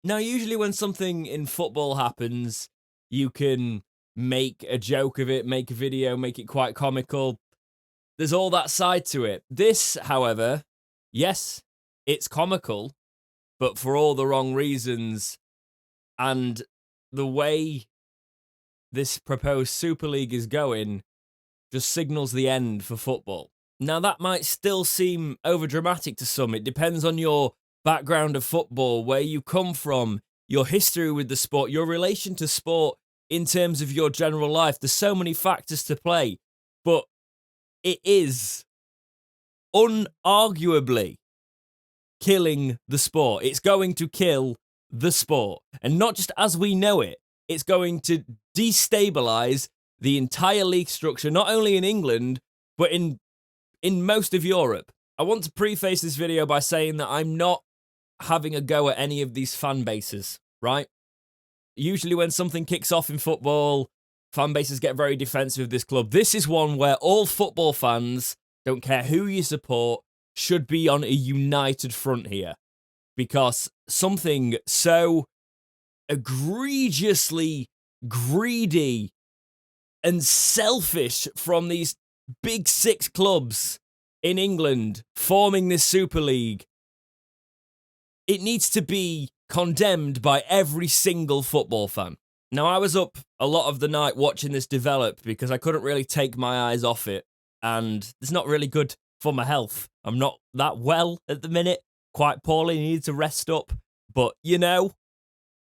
Now, usually when something in football happens, you can make a joke of it, make a video, make it quite comical. There's all that side to it. This, however, yes, it's comical, but for all the wrong reasons. And the way this proposed Super League is going just signals the end for football. Now, that might still seem overdramatic to some. It depends on your background of football, where you come from, your history with the sport, your relation to sport in terms of your general life. There's so many factors to play, but it is unarguably killing the sport. It's going to kill the sport. And not just as we know it, it's going to destabilise the entire league structure, not only in England, but in most of Europe. I want to preface this video by saying that I'm not having a go at any of these fan bases, right? Usually when something kicks off in football, fan bases get very defensive of this club. This is one where all football fans, don't care who you support, should be on a united front here. Because something so egregiously greedy and selfish from these big six clubs in England forming this Super League, it needs to be condemned by every single football fan. Now, I was up a lot of the night watching this develop because I couldn't really take my eyes off it, and it's not really good for my health. I'm not that well at the minute, quite poorly, need to rest up, but you know,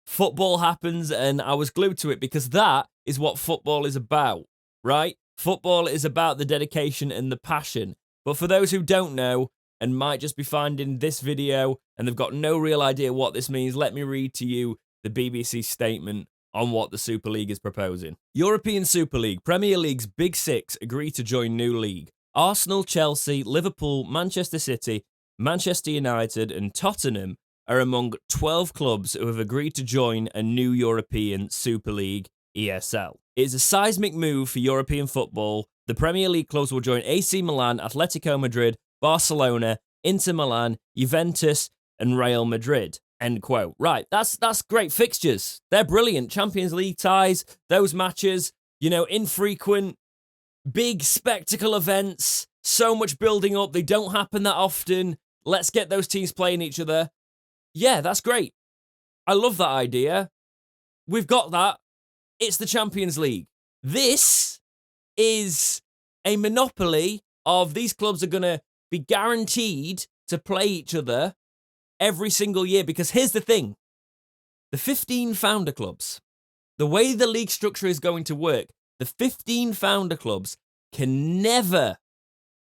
football happens and I was glued to it because that is what football is about, right? Football is about the dedication and the passion. But for those who don't know and might just be finding this video and they've got no real idea what this means, let me read to you the BBC statement on what the Super League is proposing. European Super League. Premier League's Big Six agree to join new league. Arsenal, Chelsea, Liverpool, Manchester City, Manchester United and Tottenham are among 12 clubs who have agreed to join a new European Super League, ESL. It is a seismic move for European football. The Premier League clubs will join AC Milan, Atletico Madrid, Barcelona, Inter Milan, Juventus, and Real Madrid. End quote. Right, that's great fixtures. They're brilliant. Champions League ties, those matches, you know, infrequent, big spectacle events, so much building up. They don't happen that often. Let's get those teams playing each other. Yeah, that's great. I love that idea. We've got that. It's the Champions League. This is a monopoly of these clubs are going to be guaranteed to play each other every single year. Because here's the thing. The 15 founder clubs, the way the league structure is going to work, the 15 founder clubs can never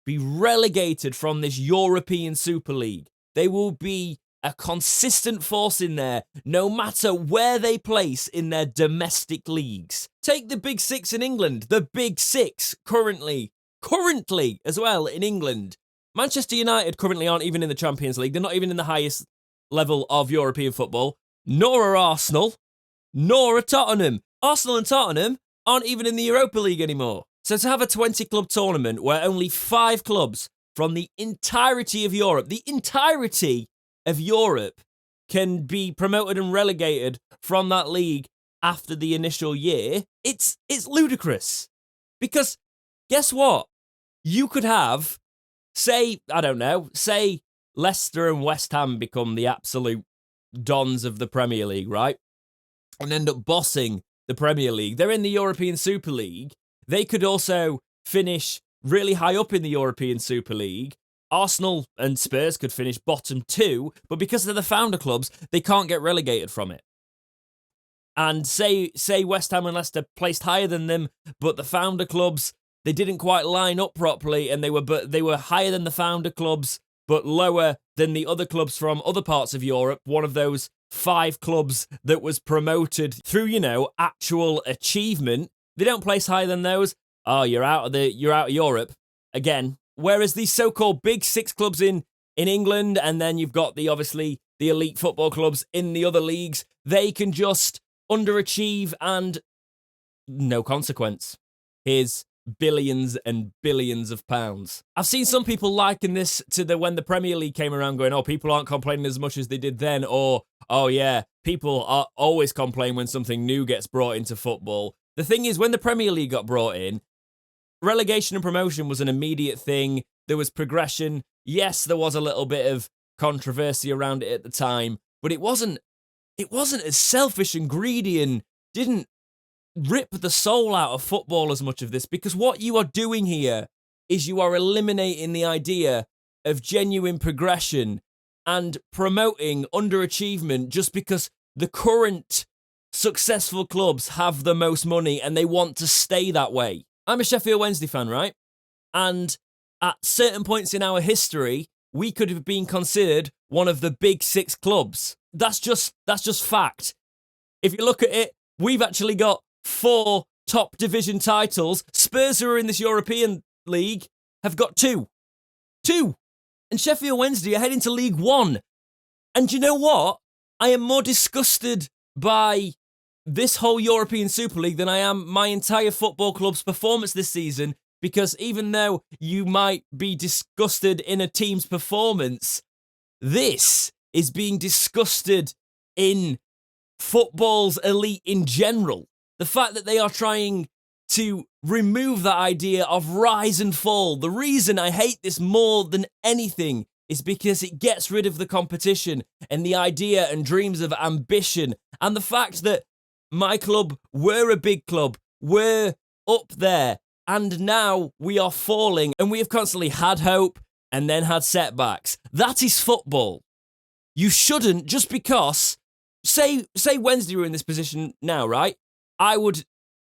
be relegated from this European Super League. They will be a consistent force in there, no matter where they place in their domestic leagues. Take the Big Six in England, the Big Six currently as well in England. Manchester United currently aren't even in the Champions League. They're not even in the highest level of European football. Nor are Arsenal, nor are Tottenham. Arsenal and Tottenham aren't even in the Europa League anymore. So to have a 20-club tournament where only 5 clubs from the entirety of Europe, can be promoted and relegated from that league after the initial year, it's ludicrous. Because guess what? You could have, say Leicester and West Ham become the absolute dons of the Premier League, right? And end up bossing the Premier League. They're in the European Super League. They could also finish really high up in the European Super League. Arsenal and Spurs could finish bottom 2, but because they're the founder clubs, they can't get relegated from it. And say West Ham and Leicester placed higher than them, but the founder clubs, they didn't quite line up properly, and they were higher than the founder clubs, but lower than the other clubs from other parts of Europe. One of those 5 clubs that was promoted through, actual achievement. They don't place higher than those. Oh, you're out of Europe again. Whereas these so-called Big Six clubs in England, and then you've got the elite football clubs in the other leagues, they can just underachieve and no consequence. Here's billions and billions of pounds. I've seen some people liken this to when the Premier League came around going, oh, people aren't complaining as much as they did then, or, oh yeah, people are always complain when something new gets brought into football. The thing is, when the Premier League got brought in, relegation and promotion was an immediate thing. There was progression. Yes, there was a little bit of controversy around it at the time, but it wasn't as selfish and greedy and didn't rip the soul out of football as much of this, because what you are doing here is you are eliminating the idea of genuine progression and promoting underachievement just because the current successful clubs have the most money and they want to stay that way. I'm a Sheffield Wednesday fan, right? And at certain points in our history, we could have been considered one of the big 6 clubs. That's just fact. If you look at it, we've actually got 4 top division titles. Spurs, who are in this European league, have got 2. 2. And Sheffield Wednesday are heading to League 1. And you know what? I am more disgusted by this whole European Super League than I am my entire football club's performance this season, because even though you might be disgusted in a team's performance, this is being disgusted in football's elite in general. The fact that they are trying to remove that idea of rise and fall. The reason I hate this more than anything is because it gets rid of the competition and the idea and dreams of ambition. And the fact that my club were a big club, we're up there, and now we are falling, and we have constantly had hope and then had setbacks. That is football. You shouldn't, just because, say Wednesday were in this position now, right?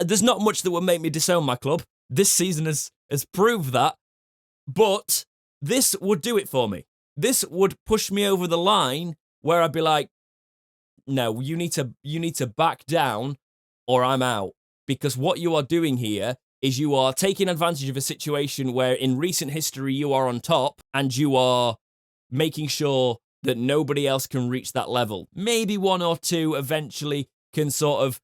There's not much that would make me disown my club. This season has proved that. But this would do it for me. This would push me over the line where I'd be like, no, you need to back down or I'm out. Because what you are doing here is you are taking advantage of a situation where in recent history you are on top and you are making sure that nobody else can reach that level. Maybe 1 or 2 eventually can sort of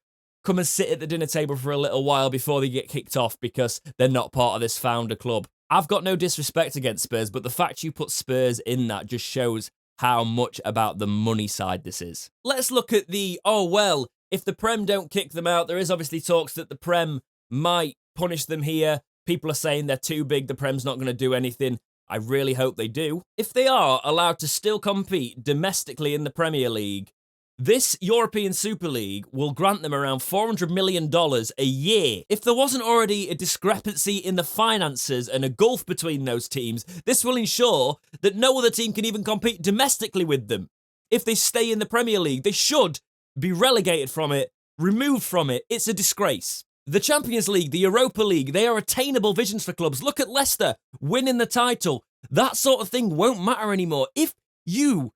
come and sit at the dinner table for a little while before they get kicked off because they're not part of this founder club. I've got no disrespect against Spurs, but the fact you put Spurs in that just shows how much about the money side this is. Let's look at if the Prem don't kick them out, there is obviously talks that the Prem might punish them here. People are saying they're too big, the Prem's not going to do anything. I really hope they do. If they are allowed to still compete domestically in the Premier League, this European Super League will grant them around $400 million a year. If there wasn't already a discrepancy in the finances and a gulf between those teams, this will ensure that no other team can even compete domestically with them. If they stay in the Premier League, they should be relegated from it, removed from it. It's a disgrace. The Champions League, the Europa League, they are attainable visions for clubs. Look at Leicester winning the title. That sort of thing won't matter anymore. If you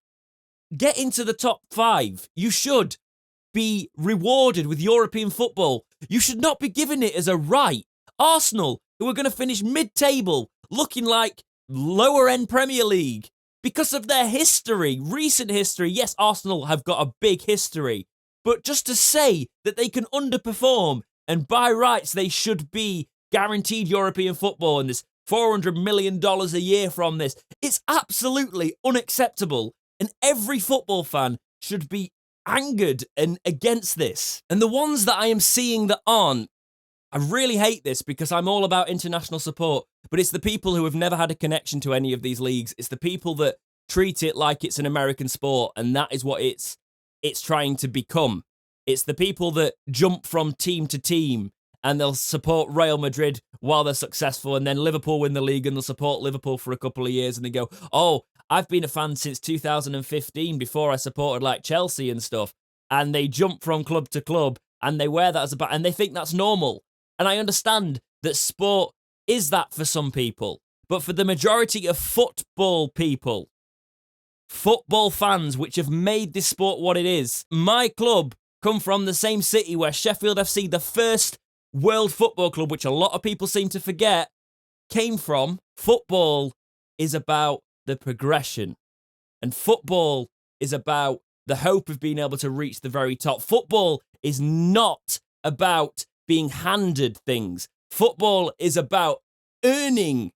get into the top 5, you should be rewarded with European football. You should not be given it as a right. Arsenal, who are going to finish mid-table, looking like lower-end Premier League because of their history, recent history. Yes, Arsenal have got a big history, but just to say that they can underperform and by rights they should be guaranteed European football and this $400 million a year from this, it's absolutely unacceptable. And every football fan should be angered and against this. And the ones that I am seeing that aren't, I really hate this because I'm all about international support, but it's the people who have never had a connection to any of these leagues. It's the people that treat it like it's an American sport, and that is what it's trying to become. It's the people that jump from team to team and they'll support Real Madrid while they're successful, and then Liverpool win the league and they'll support Liverpool for a couple of years and they go, oh, I've been a fan since 2015 before I supported like Chelsea and stuff. And they jump from club to club and they wear that as a badge and they think that's normal. And I understand that sport is that for some people. But for the majority of football people, football fans which have made this sport what it is, my club come from the same city where Sheffield FC, the first world football club, which a lot of people seem to forget, came from. Football is about the progression. And football is about the hope of being able to reach the very top. Football is not about being handed things. Football is about earning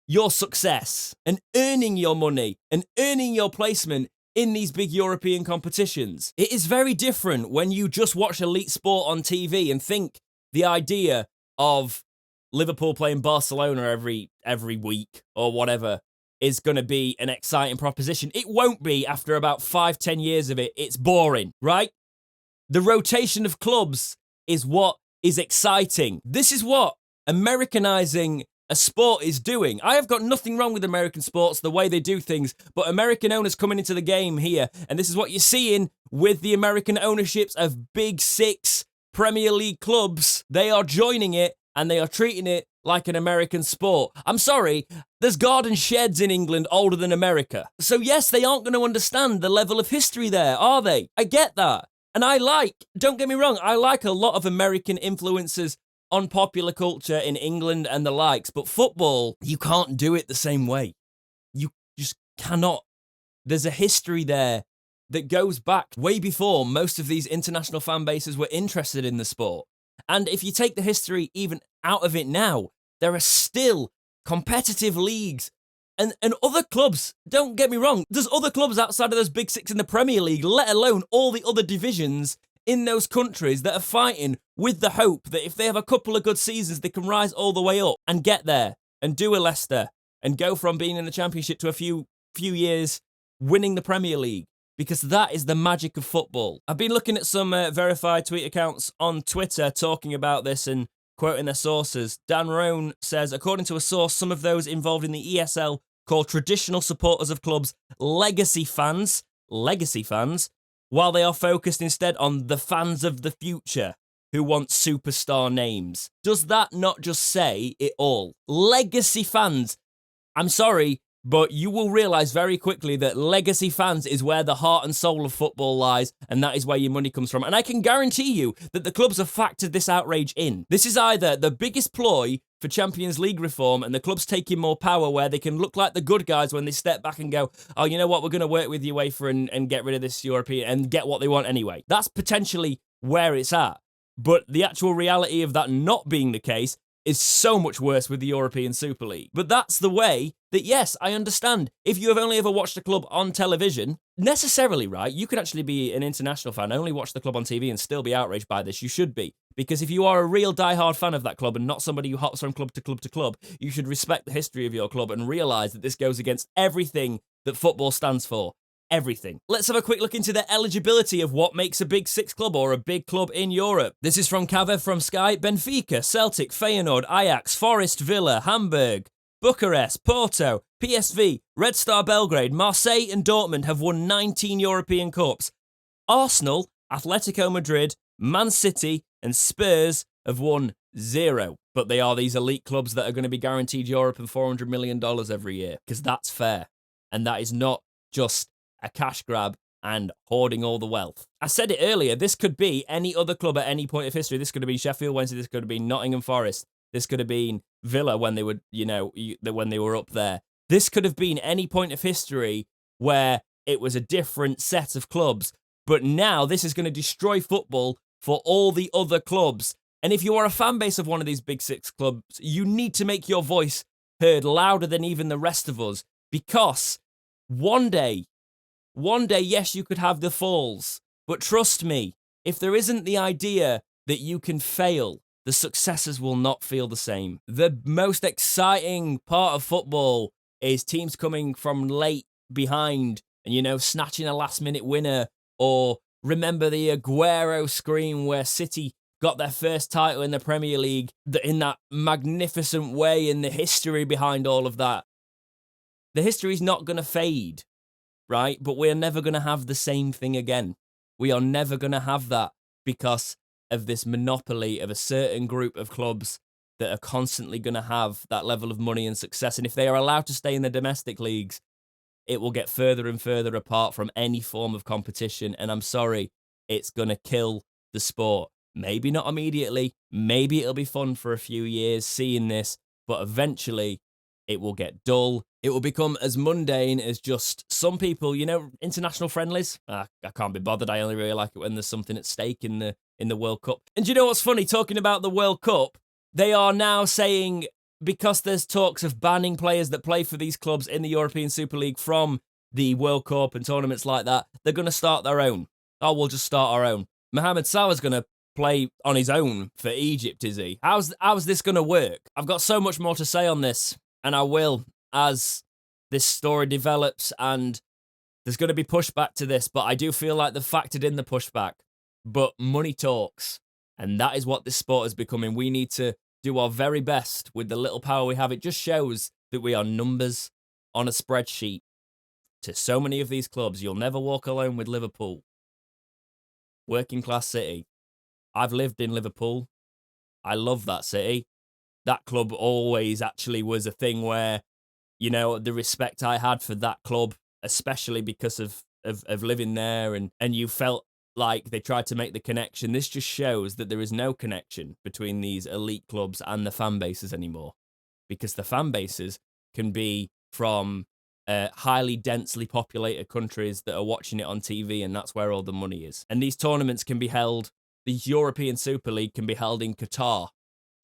your success and earning your money and earning your placement in these big European competitions. It is very different when you just watch elite sport on TV and think the idea of Liverpool playing Barcelona every week or whatever is going to be an exciting proposition. It won't be after about 5-10 years of it. It's boring, right? The rotation of clubs is what is exciting. This is what Americanizing a sport is doing. I have got nothing wrong with American sports, the way they do things, but American owners coming into the game here, and this is what you're seeing with the American ownerships of Big Six Premier League clubs. They are joining it, and they are treating it like an American sport. I'm sorry, there's garden sheds in England older than America. So yes, they aren't going to understand the level of history there, are they? I get that. And don't get me wrong, I like a lot of American influences on popular culture in England and the likes, but football, you can't do it the same way. You just cannot. There's a history there that goes back way before most of these international fan bases were interested in the sport. And if you take the history even out of it now, there are still competitive leagues and other clubs. Don't get me wrong, there's other clubs outside of those big six in the Premier League, let alone all the other divisions in those countries that are fighting with the hope that if they have a couple of good seasons, they can rise all the way up and get there and do a Leicester and go from being in the Championship to a few years winning the Premier League, because that is the magic of football. I've been looking at some verified tweet accounts on Twitter talking about this and quoting their sources. Dan Rohn says, according to a source, some of those involved in the ESL call traditional supporters of clubs legacy fans, while they are focused instead on the fans of the future who want superstar names. Does that not just say it all? Legacy fans. I'm sorry, but you will realise very quickly that legacy fans is where the heart and soul of football lies, and that is where your money comes from. And I can guarantee you that the clubs have factored this outrage in. This is either the biggest ploy for Champions League reform and the clubs taking more power, where they can look like the good guys when they step back and go, oh, you know what, we're going to work with UEFA and get rid of this European and get what they want anyway. That's potentially where it's at. But the actual reality of that not being the case is so much worse with the European Super League. But that's the way that, yes, I understand. If you have only ever watched a club on television, necessarily, right, you could actually be an international fan, only watch the club on TV and still be outraged by this. You should be. Because if you are a real diehard fan of that club and not somebody who hops from club to club to club, you should respect the history of your club and realise that this goes against everything that football stands for. Everything. Let's have a quick look into the eligibility of what makes a Big Six club or a big club in Europe. This is from Cave from Sky. Benfica, Celtic, Feyenoord, Ajax, Forest, Villa, Hamburg, Bucharest, Porto, PSV, Red Star Belgrade, Marseille and Dortmund have won 19 European Cups. Arsenal, Atletico Madrid, Man City and Spurs have won 0. But they are these elite clubs that are going to be guaranteed Europe and $400 million every year, because that's fair. And that is not just a cash grab and hoarding all the wealth. I said it earlier, this could be any other club at any point of history. This could have been Sheffield Wednesday, this could have been Nottingham Forest, this could have been Villa when they were, when they were up there. This could have been any point of history where it was a different set of clubs. But now this is going to destroy football for all the other clubs. And if you are a fan base of one of these Big Six clubs, you need to make your voice heard louder than even the rest of us, because one day, yes, you could have the falls, but trust me, if there isn't the idea that you can fail, the successes will not feel the same. The most exciting part of football is teams coming from late behind and, snatching a last-minute winner, or remember the Aguero scream where City got their first title in the Premier League in that magnificent way, and the history behind all of that. The history's not going to fade, right? But we're never going to have the same thing again. We are never going to have that because of this monopoly of a certain group of clubs that are constantly going to have that level of money and success. And if they are allowed to stay in the domestic leagues, it will get further and further apart from any form of competition. And I'm sorry, it's going to kill the sport. Maybe not immediately. Maybe it'll be fun for a few years seeing this, but eventually it will get dull. It will become as mundane as just some people, international friendlies. I can't be bothered. I only really like it when there's something at stake in the World Cup. And you know what's funny? Talking about the World Cup, they are now saying, because there's talks of banning players that play for these clubs in the European Super League from the World Cup and tournaments like that, they're going to start their own. Oh, we'll just start our own. Mohamed Salah's going to play on his own for Egypt, is he? How's this going to work? I've got so much more to say on this, and I will as this story develops, and there's going to be pushback to this, but I do feel like they've factored in the pushback. But money talks, and that is what this sport is becoming. We need to do our very best with the little power we have. It just shows that we are numbers on a spreadsheet to so many of these clubs. You'll never walk alone with Liverpool. Working class city. I've lived in Liverpool. I love that city. That club always actually was a thing where, you know, the respect I had for that club, especially because of living there, and you felt like they tried to make the connection. This just shows that there is no connection between these elite clubs and the fan bases anymore, because the fan bases can be from highly densely populated countries that are watching it on TV, and that's where all the money is. And these tournaments can be held, the European Super League can be held in Qatar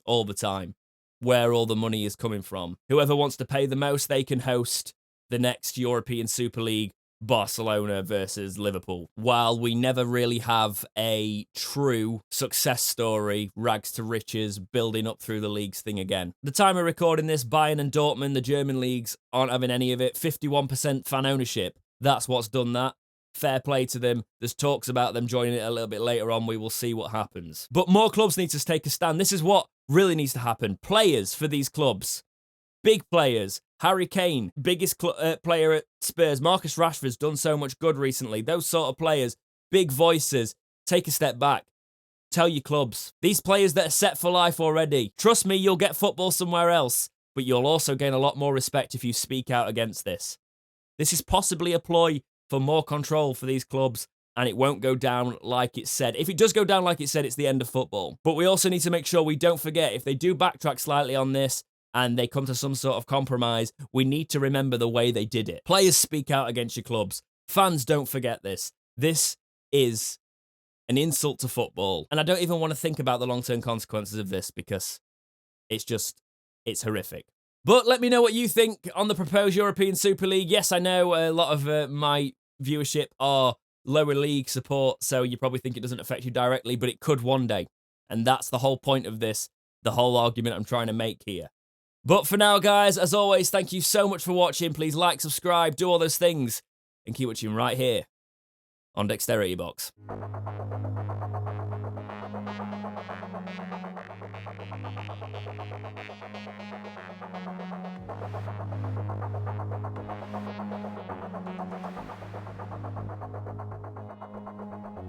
all the time, where all the money is coming from. Whoever wants to pay the most, they can host the next European Super League, Barcelona versus Liverpool, while we never really have a true success story, rags to riches, building up through the leagues thing again. The time of recording this, Bayern and Dortmund, the German leagues, aren't having any of it. 51% fan ownership. That's what's done that. Fair play to them. There's talks about them joining it a little bit later on. We will see what happens. But more clubs need to take a stand. This is what really needs to happen. Players for these clubs. Big players. Harry Kane, biggest player at Spurs. Marcus Rashford's done so much good recently. Those sort of players, big voices. Take a step back. Tell your clubs. These players that are set for life already. Trust me, you'll get football somewhere else, but you'll also gain a lot more respect if you speak out against this. This is possibly a ploy for more control for these clubs, and it won't go down like it said. If it does go down like it said, it's the end of football. But we also need to make sure we don't forget, if they do backtrack slightly on this, and they come to some sort of compromise, we need to remember the way they did it. Players speak out against your clubs. Fans, don't forget this. This is an insult to football. And I don't even want to think about the long-term consequences of this, because it's horrific. But let me know what you think on the proposed European Super League. Yes, I know a lot of my viewership are lower league support, so you probably think it doesn't affect you directly, but it could one day. And that's the whole point of this, the whole argument I'm trying to make here. But for now, guys, as always, thank you so much for watching. Please like, subscribe, do all those things, and keep watching right here on Dexterity Box.